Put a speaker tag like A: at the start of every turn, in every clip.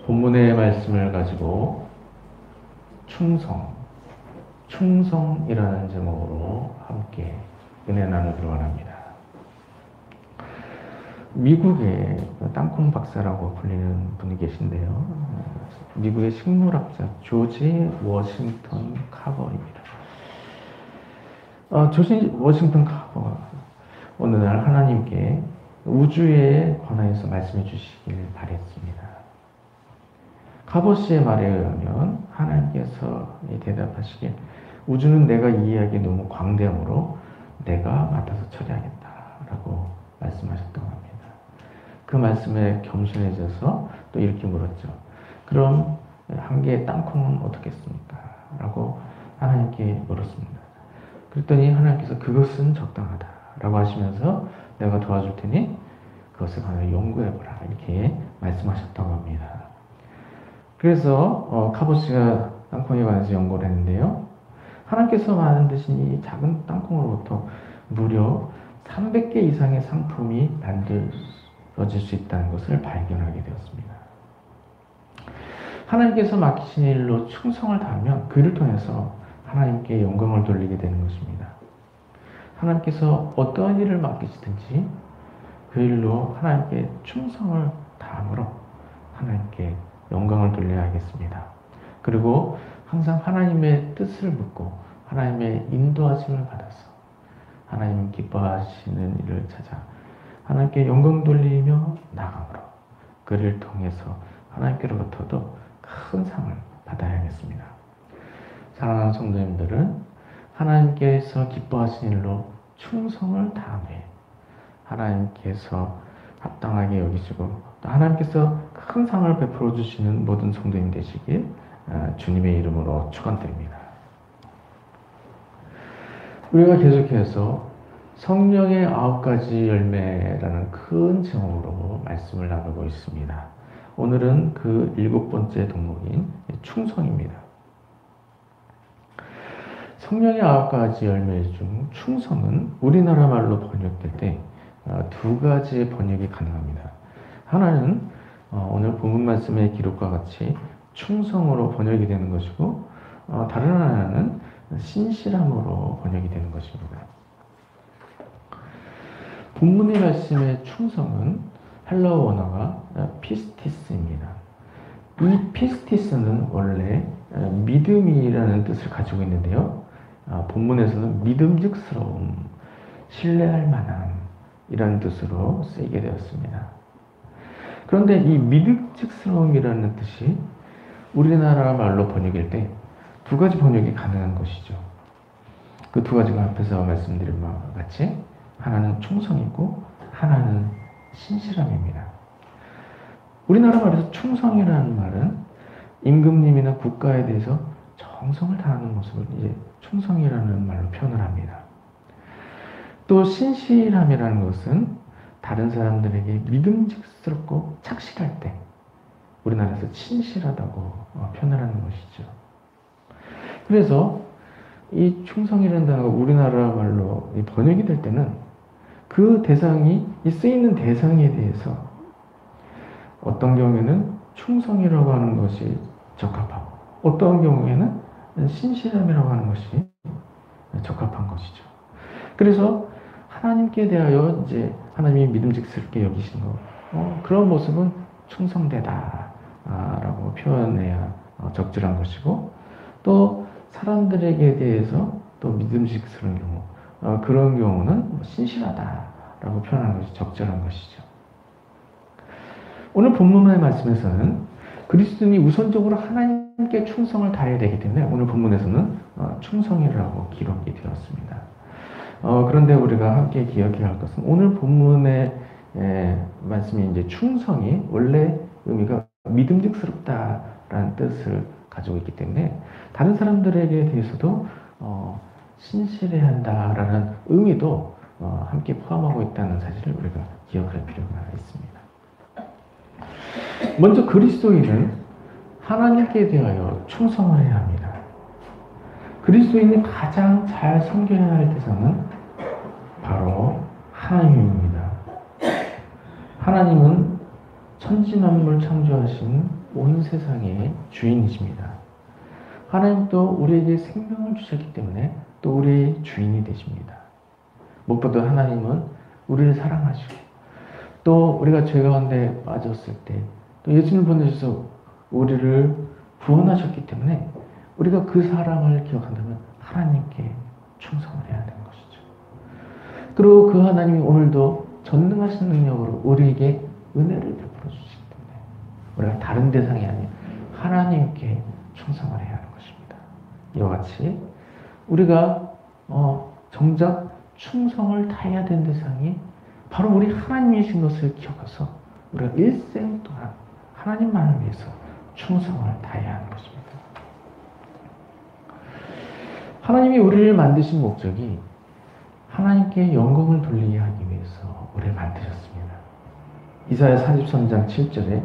A: 본문의 말씀을 가지고 충성이라는 제목으로 함께 은혜 나누기를 원합니다. 미국의 땅콩 박사라고 불리는 분이 계신데요. 미국의 식물학자 조지 워싱턴 카버입니다. 조지 워싱턴 카버가 어느 날 하나님께 우주에 관하여서 말씀해 주시길 바랬습니다. 카버 씨의 말에 의하면 하나님께서 대답하시길 우주는 내가 이해하기에 너무 광대하므로 내가 맡아서 처리하겠다라고 말씀하셨던 겁니다. 그 말씀에 겸손해져서 또 이렇게 물었죠. 그럼 한 개의 땅콩은 어떻겠습니까? 라고 하나님께 물었습니다. 그랬더니 하나님께서 그것은 적당하다라고 하시면서 내가 도와줄 테니 그것을 하나 연구해보라 이렇게 말씀하셨다고 합니다. 그래서 카보 씨가 땅콩에 관해서 연구를 했는데요. 하나님께서 만드신 이 작은 땅콩으로부터 무려 300개 이상의 상품이 만들어질 수 있다는 것을 발견하게 되었습니다. 하나님께서 맡기신 일로 충성을 다하면 그를 통해서 하나님께 영광을 돌리게 되는 것입니다. 하나님께서 어떠한 일을 맡기시든지 그 일로 하나님께 충성을 다함으로 하나님께 영광을 돌려야겠습니다. 그리고 항상 하나님의 뜻을 묻고 하나님의 인도하심을 받아서 하나님 기뻐하시는 일을 찾아 하나님께 영광 돌리며 나감으로 그를 통해서 하나님께로부터도 큰 상을 받아야겠습니다. 사랑하는 성도님들은 하나님께서 기뻐하시는 일로 충성을 다함에 하나님께서 합당하게 여기시고 또 하나님께서 큰 상을 베풀어 주시는 모든 성도님 되시길 주님의 이름으로 축원드립니다. 우리가 계속해서 성령의 9가지 열매라는 큰 제목으로 말씀을 나누고 있습니다. 오늘은 그 7번째 덕목인 충성입니다. 성령의 9가지 열매 중 충성은 우리나라 말로 번역될 때 2가지의 번역이 가능합니다. 하나는 오늘 본문 말씀의 기록과 같이 충성으로 번역이 되는 것이고 다른 하나는 신실함으로 번역이 되는 것입니다. 본문의 말씀의 충성은 헬라어 원어가 피스티스입니다. 이 피스티스는 원래 믿음이라는 뜻을 가지고 있는데요. 본문에서는 믿음직스러움, 신뢰할 만한 이라는 뜻으로 쓰이게 되었습니다. 그런데 이 믿음직스러움이라는 뜻이 우리나라 말로 번역일 때 2가지 번역이 가능한 것이죠. 그 2가지가 앞에서 말씀드린 바와 같이 하나는 충성이고 하나는 신실함입니다. 우리나라 말에서 충성이라는 말은 임금님이나 국가에 대해서 정성을 다하는 모습을 이제 충성이라는 말로 표현을 합니다. 또 신실함이라는 것은 다른 사람들에게 믿음직스럽고 착실할 때 우리나라에서 신실하다고 표현을 하는 것이죠. 그래서 이 충성이라는 단어가 우리나라 말로 번역이 될 때는 그 대상이 쓰이는 대상에 대해서 어떤 경우에는 충성이라고 하는 것이 적합하고 어떤 경우에는 신실함이라고 하는 것이 적합한 것이죠. 그래서 하나님께 대하여 이제 하나님이 믿음직스럽게 여기시는 것, 그런 모습은 충성되다라고 표현해야 적절한 것이고, 또 사람들에게 대해서 또 믿음직스러운 경우, 그런 경우는 신실하다라고 표현하는 것이 적절한 것이죠. 오늘 본문의 말씀에서는 그리스도인이 우선적으로 하나님께 충성을 다해야 되기 때문에 오늘 본문에서는 충성이라고 기록이 되었습니다. 그런데 우리가 함께 기억해야 할 것은 오늘 본문의 말씀이 이제 충성이 원래 의미가 믿음직스럽다라는 뜻을 가지고 있기 때문에 다른 사람들에게 대해서도 신실해야 한다라는 의미도 함께 포함하고 있다는 사실을 우리가 기억할 필요가 있습니다. 먼저 그리스도인은 하나님께 대하여 충성을 해야 합니다. 그리스도인이 가장 잘 섬겨야 할 대상은 바로 하나님입니다. 하나님은 천지만물 창조하신 온 세상의 주인이십니다. 하나님 또 우리에게 생명을 주셨기 때문에 또 우리의 주인이 되십니다. 무엇보다 하나님은 우리를 사랑하시고 또 우리가 죄 가운데 빠졌을 때 또 예수님을 보내셔서 우리를 구원하셨기 때문에 우리가 그 사랑을 기억한다면 하나님께 충성을 해야 되는 것이죠. 그리고 그 하나님이 오늘도 전능하신 능력으로 우리에게 은혜를 베풀어 주시기 때문에 우리가 다른 대상이 아닌 하나님께 충성을 해야 하는 것입니다. 이와 같이 우리가 정작 충성을 다해야 되는 대상이 바로 우리 하나님이신 것을 기억해서 우리가 일생 동안 하나님만을 위해서 충성을 다해야 하는 것입니다. 하나님이 우리를 만드신 목적이 하나님께 영광을 돌리게 하기 위해서 우리를 만드셨습니다. 이사야 43장 7절에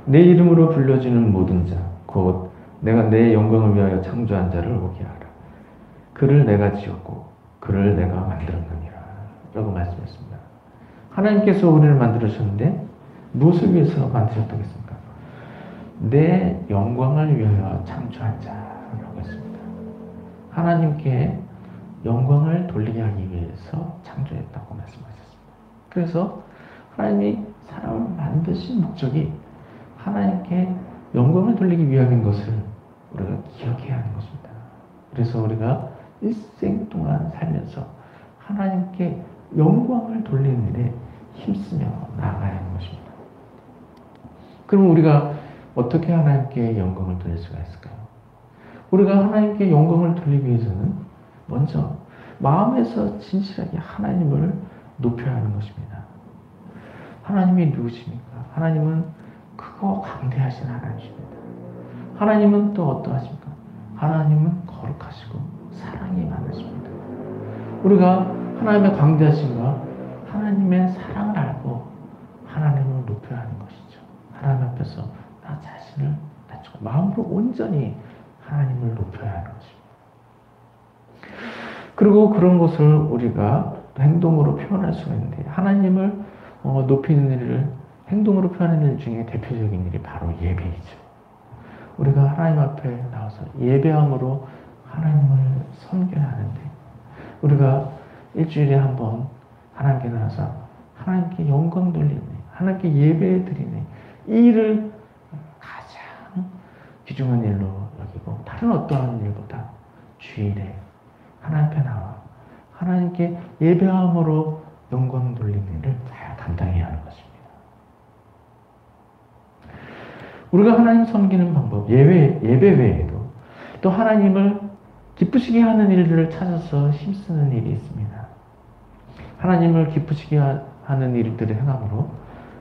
A: 내 이름으로 불려지는 모든 자, 곧 내가 내 영광을 위하여 창조한 자를 오게 하라. 그를 내가 지었고 그를 내가 만들었느니라 라고 말씀했습니다. 하나님께서 우리를 만들으셨는데 무엇을 위해서 만드셨다겠습니까? 내 영광을 위하여 창조한 자라고 했습니다. 하나님께 영광을 돌리게 하기 위해서 창조했다고 말씀하셨습니다. 그래서 하나님이 사람을 만드신 목적이 하나님께 영광을 돌리기 위함인 것을 우리가 기억해야 하는 것입니다. 그래서 우리가 일생 동안 살면서 하나님께 영광을 돌리는 일에 힘쓰며 나아가야 하는 것입니다. 그럼 우리가 어떻게 하나님께 영광을 돌릴 수가 있을까요? 우리가 하나님께 영광을 돌리기 위해서는 먼저 마음에서 진실하게 하나님을 높여야 하는 것입니다. 하나님이 누구십니까? 하나님은 크고 강대하신 하나님이십니다. 하나님은 또 어떠하십니까? 하나님은 거룩하시고 사랑이 많으십니다. 우리가 하나님의 강대하심과 하나님의 사랑을 알고 하나님을 높여야 하는 것이죠. 하나님 앞에서 나 자신을 낮추고 마음으로 온전히 하나님을 높여야 하는 것입니다. 그리고 그런 것을 우리가 행동으로 표현할 수가 있는데 하나님을 높이는 일을 행동으로 표현하는 일 중에 대표적인 일이 바로 예배이죠. 우리가 하나님 앞에 나와서 예배함으로 하나님을 섬겨야 하는데 우리가 일주일에 한 번 하나님께 나와서 하나님께 영광 돌리네, 하나님께 예배 드리네, 이 일을 가장 귀중한 일로 여기고 다른 어떠한 일보다 주일에 하나님 앞에 나와 하나님께 예배함으로 영광 돌리는 일을 다 감당해야 하는 것입니다. 우리가 하나님 섬기는 방법, 예배 외에도 또 하나님을 기쁘시게 하는 일들을 찾아서 힘쓰는 일이 있습니다. 하나님을 기쁘시게 하는 일들을 행함으로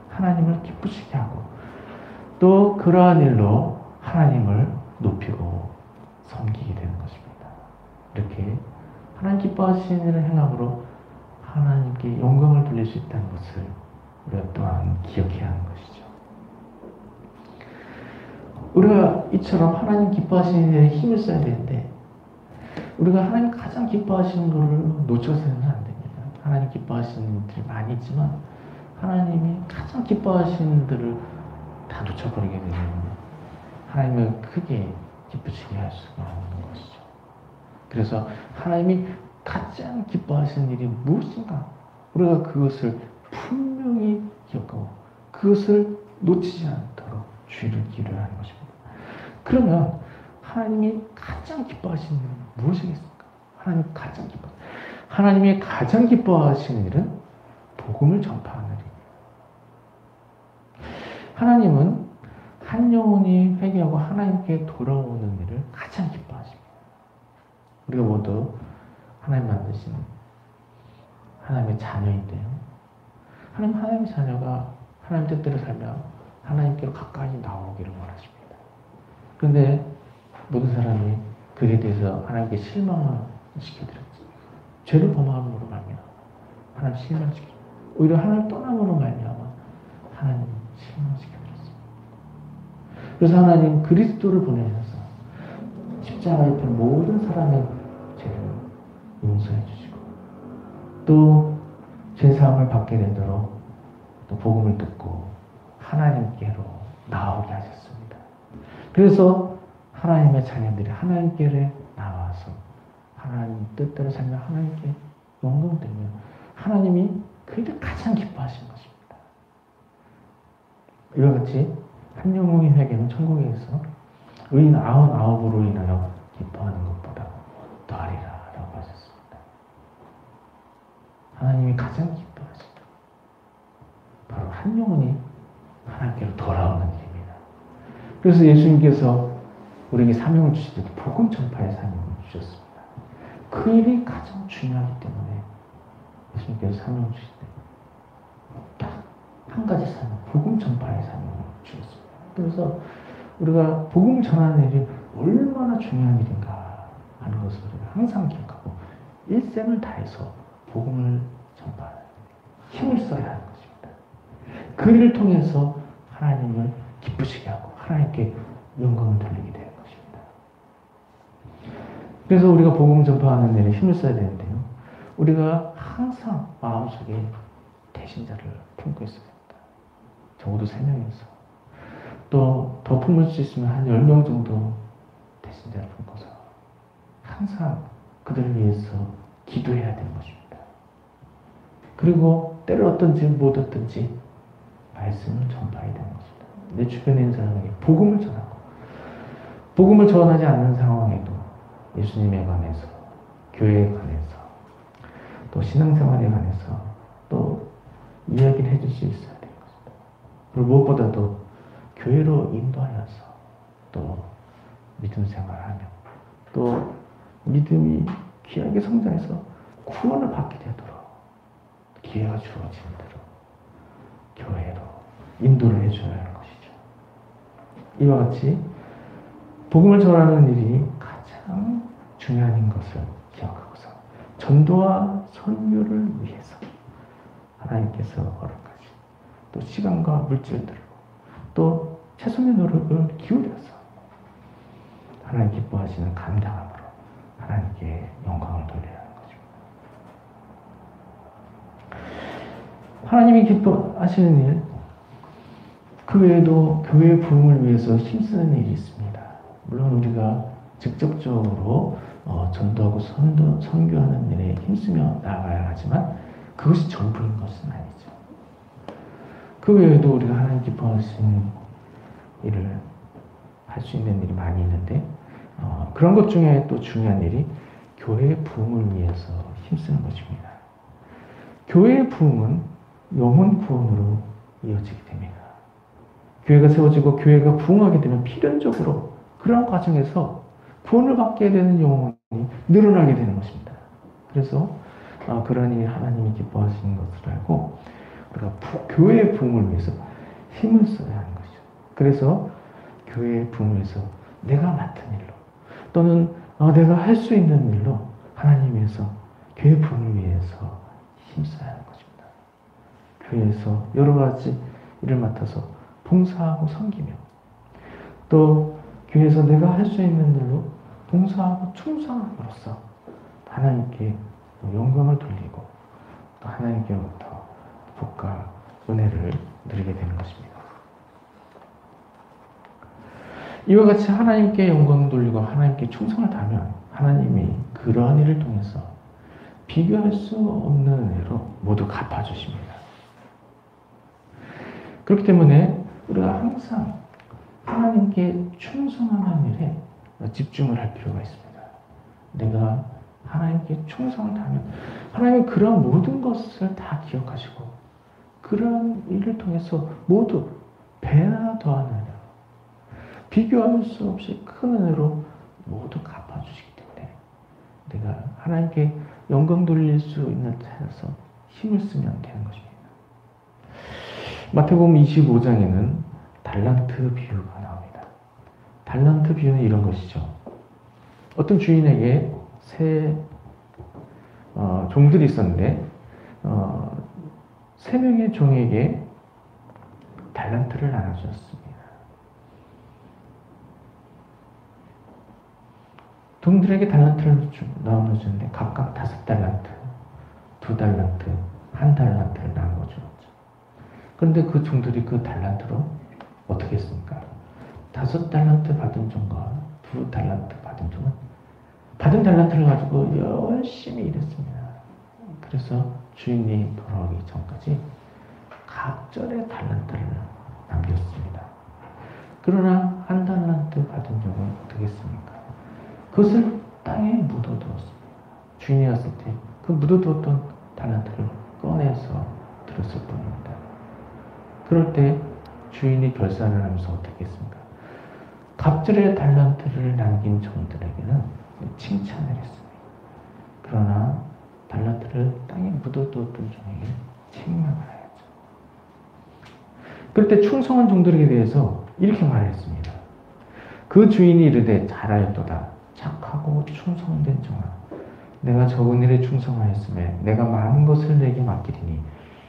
A: 하나님을 기쁘시게 하고 또 그러한 일로 하나님을 높이고 섬기게 되는 것입니다. 이렇게 하나님 기뻐하시는 일을 행함으로 하나님께 영광을 돌릴 수 있다는 것을 우리가 또한 기억해야 하는 것이죠. 우리가 이처럼 하나님 기뻐하시는 일에 힘을 써야 되는데 우리가 하나님 가장 기뻐하시는 것을 놓쳐서는 안 됩니다. 하나님 기뻐하시는 일들이 많이 있지만 하나님이 가장 기뻐하시는 일들을 다 놓쳐버리게 되면 하나님을 크게 기쁘시게 할 수가 없는 것이죠. 그래서 하나님이 가장 기뻐하시는 일이 무엇인가? 우리가 그것을 분명히 기억하고 그것을 놓치지 않도록 주의를 기울여야 하는 것입니다. 그러면 하나님이 가장 기뻐하시는 일은 무엇이겠습니까? 하나님이 가장 기뻐하시는 일은 복음을 전파하는 일입니다. 하나님은 한 영혼이 회개하고 하나님께 돌아오는 일을 가장 기뻐하십니다. 우리가 모두 하나님 만드신 하나님의 자녀인데요. 하나님의 자녀가 하나님 뜻대로 살며 하나님께로 가까이 나오기를 원하십니다. 그런데 모든 사람이 그에 대해서 하나님께 실망을 시켜드렸죠. 죄를 범함으로 말미암아 하나님 실망시켜, 오히려 하나님 떠남으로 말미암아 하나님 실망시켜드렸습니다. 그래서 하나님 그리스도를 보내셔서 십자가에 편 모든 사람의 죄를 용서해 주시고 또 죄사함을 받게 되도록 또 복음을 듣고 하나님께로 나오게 하셨습니다. 그래서 하나님의 자녀들이 하나님께로 나와서 하나님 뜻대로 살며 하나님께 영광되면 하나님이 그들을 가장 기뻐하시는 것입니다. 이와 같이 한 영혼의 회개는 천국에서 의인 99으로 인하여 기뻐하는 것보다 더하리라 라고 하셨습니다. 하나님이 가장 기뻐하시다. 바로 한 영혼이 하나님께로 돌아오는 일입니다. 그래서 예수님께서 우리에게 사명을 주실 때 복음 전파의 사명을 주셨습니다. 그 일이 가장 중요하기 때문에 예수님께서 사명을 주실 때 딱 한 가지 사명, 복음 전파의 사명을 주셨습니다. 그래서 우리가 복음 전하는 일이 얼마나 중요한 일인가 하는 것을 우리가 항상 기억하고 일생을 다해서 복음을 전파하는 힘을 써야 하는 것입니다. 그 일을 통해서 하나님을 기쁘시게 하고 하나님께 영광을 돌리게 되는 것입니다. 그래서 우리가 복음 전파하는 일에 힘을 써야 되는데요. 우리가 항상 마음속에 대신자를 품고 있어야 됩니다. 적어도 3명이서. 또 더 품을 수 있으면 한 10명 정도 대신자를 품고서 항상 그들을 위해서 기도해야 되는 것입니다. 그리고 때를 어떤지 못 어떤지 말씀을 전파해야 되는 것입니다. 내 주변에 있는 사람에게 복음을 전하고 복음을 전하지 않는 상황에도 예수님에 관해서 교회에 관해서 또 신앙생활에 관해서 또 이야기를 해줄 수 있어야 되는 것입니다. 그리고 무엇보다도 교회로 인도하여서 또 믿음 생활하며 또 믿음이 귀하게 성장해서 구원을 받게 되도록 기회가 주어지는 대로 교회로 인도를 해줘야 하는 것이죠. 이와 같이 복음을 전하는 일이 가장 중요한 것을 기억하고서 전도와 선교를 위해서 하나님께서 허락하신 또 시간과 물질들로 또 최선의 노력을 기울여서 하나님 기뻐하시는 감당함으로 하나님께 영광을 돌려야 하는 것입니다. 하나님이 기뻐하시는 일, 그 외에도 교회의 부흥을 위해서 힘쓰는 일이 있습니다. 물론 우리가 직접적으로 전도하고 선교하는 일에 힘쓰며 나아가야 하지만 그것이 전부인 것은 아니죠. 그 외에도 우리가 하나님 기뻐하시는 일을 할 수 있는 일이 많이 있는데 그런 것 중에 또 중요한 일이 교회의 부흥을 위해서 힘쓰는 것입니다. 교회의 부흥은 영혼 구원으로 이어지게 됩니다. 교회가 세워지고 교회가 부흥하게 되면 필연적으로 그런 과정에서 구원을 받게 되는 영혼이 늘어나게 되는 것입니다. 그래서 그러니 하나님이 기뻐하시는 것을 알고 우리가 교회의 부흥을 위해서 힘을 써야 하는 것이죠. 그래서 교회의 부흥을 위해서 내가 맡은 일로 또는 내가 할 수 있는 일로 하나님 위해서 교회 부흥을 위해서 힘써야 하는 것입니다. 교회에서 여러 가지 일을 맡아서 봉사하고 섬기며 또 교회에서 내가 할 수 있는 일로 봉사하고 충성함으로써 하나님께 영광을 돌리고 또 하나님께로부터 복과 은혜를 누리게 되는 것입니다. 이와 같이 하나님께 영광을 돌리고 하나님께 충성을 다하면 하나님이 그러한 일을 통해서 비교할 수 없는 은혜로 모두 갚아주십니다. 그렇기 때문에 우리가 항상 하나님께 충성하는 일에 집중을 할 필요가 있습니다. 내가 하나님께 충성을 다하면 하나님은 그런 모든 것을 다 기억하시고 그런 일을 통해서 모두 배나 더한 은혜로 비교할 수 없이 큰 은혜로 모두 갚아주시기 때문에 내가 하나님께 영광 돌릴 수 있는 찾아서 힘을 쓰면 되는 것입니다. 마태복음 25장에는 달란트 비유가 나옵니다. 달란트 비유는 이런 것이죠. 어떤 주인에게 종들이 있었는데 3명의 종에게 달란트를 나눠주었습니다. 종들에게 달란트를 나눠주는데 각각 5달란트, 2달란트, 1달란트를 나눠주었죠. 그런데 그 종들이 그 달란트로 어떻게 했습니까? 5달란트 받은 종과 2달란트 받은 종은 받은 달란트를 가지고 열심히 일했습니다. 그래서 주인이 돌아오기 전까지 각절의 달란트를 남겼습니다. 그러나 1달란트 받은 종은 어떻게 했습니까? 그것을 땅에 묻어두었습니다. 주인이 왔을 때 그 묻어두었던 달란트를 꺼내서 들었을 뿐입니다. 그럴 때 주인이 결산을 하면서 어떻게 했습니까? 갑절의 달란트를 남긴 종들에게는 칭찬을 했습니다. 그러나 달란트를 땅에 묻어두었던 종에게 책망을 하였죠. 그럴 때 충성한 종들에게 대해서 이렇게 말했습니다. 그 주인이 이르되 잘하였도다. 착하고 충성된 종아, 내가 적은 일에 충성하였으며 내가 많은 것을 내게 맡기리니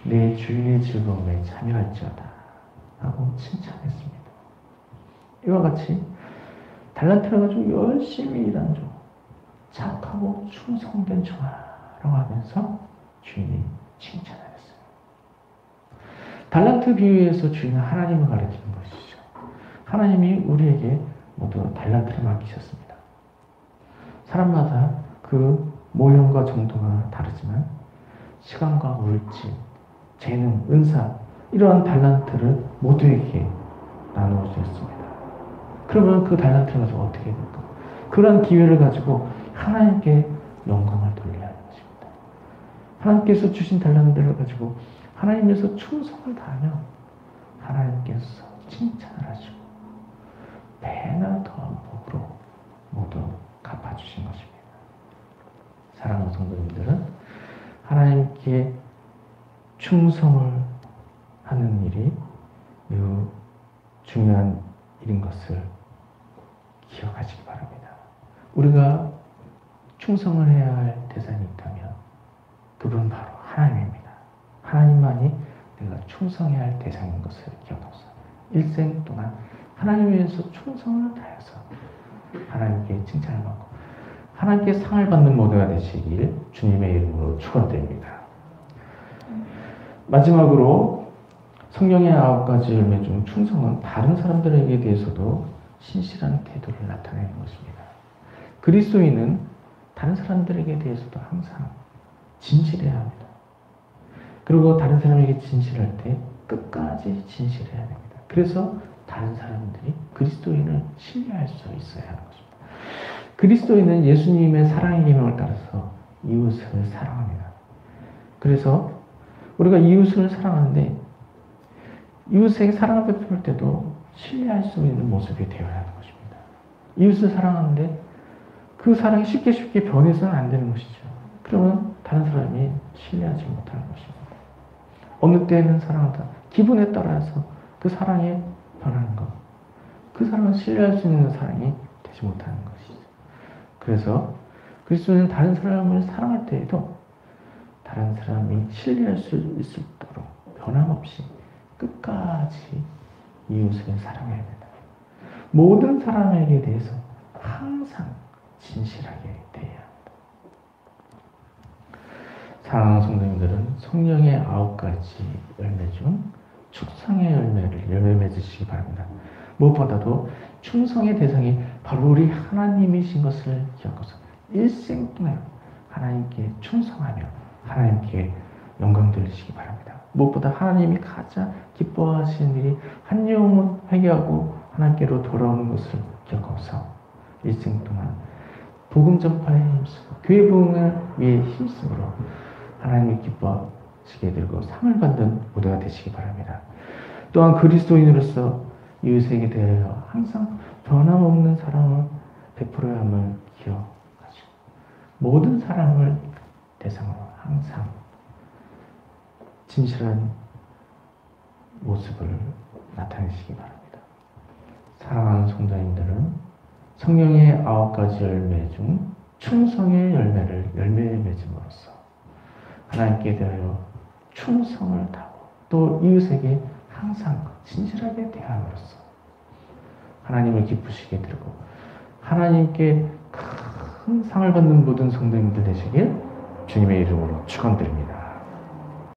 A: 내 주인의 즐거움에 참여할지어다 하고 칭찬했습니다. 이와 같이 달란트를 가지고 열심히 일한 종, 착하고 충성된 종아라고 하면서 주인이 칭찬을 했어요. 달란트 비유에서 주인은 하나님을 가리키는 것이죠. 하나님이 우리에게 모두 달란트를 맡기셨습니다. 사람마다 그 모형과 정도가 다르지만 시간과 물질, 재능, 은사 이러한 달란트를 모두에게 나누어 주셨습니다. 그러면 그 달란트를 가지고 어떻게 될까? 그런 기회를 가지고 하나님께 영광을 돌려야 하는 것입니다. 하나님께서 주신 달란트를 가지고 하나님께서 충성을 다하며 하나님께서 칭찬을 하시고 배나 더한 복으로 모두 갚아주신 것입니다. 사랑하는 성도님들은 하나님께 충성을 하는 일이 매우 중요한 일인 것을 기억하시기 바랍니다. 우리가 충성을 해야 할 대상이 있다면 그분은 바로 하나님입니다. 하나님만이 내가 충성해야 할 대상인 것을 기억하소서. 일생 동안 하나님 위해서 충성을 다해서 하나님께 칭찬을 받고 하나님께 상을 받는 모두가 되시길 주님의 이름으로 축원드립니다. 마지막으로 성령의 9가지 열매 중 충성은 다른 사람들에게 대해서도 신실한 태도를 나타내는 것입니다. 그리스도인은 다른 사람들에게 대해서도 항상 진실해야 합니다. 그리고 다른 사람에게 진실할 때 끝까지 진실해야 됩니다. 그래서 다른 사람들이 그리스도인을 신뢰할 수 있어야 하는 것입니다. 그리스도인은 예수님의 사랑의 계명을 따라서 이웃을 사랑합니다. 그래서 우리가 이웃을 사랑하는데 이웃에게 사랑을 베풀 때도 신뢰할 수 있는 모습이 되어야 하는 것입니다. 이웃을 사랑하는데 그 사랑이 쉽게 변해서는 안 되는 것이죠. 그러면 다른 사람이 신뢰하지 못하는 것입니다. 어느 때는 사랑하다 기분에 따라서 그 사랑이 변하는 것, 그 사랑을 신뢰할 수 있는 사랑이 되지 못하는 것이죠. 그래서 그리스도는 다른 사람을 사랑할 때에도 다른 사람이 신뢰할 수 있도록 변함없이 끝까지 이웃을 사랑해야 된다. 모든 사람에게 대해서 항상 진실하게 대해야 합니다. 사랑하는 성도님들은 성령의 9가지 열매 중 충성의 열매를 열매 맺으시기 바랍니다. 무엇보다도 충성의 대상이 바로 우리 하나님이신 것을 기억하셔서 일생 동안 하나님께 충성하며 하나님께 영광 돌리시기 바랍니다. 무엇보다 하나님이 가장 기뻐하시는 일이 한 영혼 회개하고 하나님께로 돌아오는 것을 기억하셔서 일생 동안 복음 전파에 힘쓰고 교회 부흥을 위해 힘쓰므로 하나님이 기뻐하시게 되고 상을 받는 모두가 되시기 바랍니다. 또한 그리스도인으로서 이웃에게 대하여 항상 변함없는 사랑을 베풀어야 함을 기억하시고 모든 사람을 대상으로 항상 진실한 모습을 나타내시기 바랍니다. 사랑하는 성도님들은 성령의 9가지 열매 중 충성의 열매를 열매에 맺음으로써 하나님께 대하여 충성을 다하고 또 이웃에게 항상 진실하게 대함으로써 하나님을 기쁘시게 되고 하나님께 큰 상을 받는 모든 성도님들 되시길 주님의 이름으로 축원드립니다.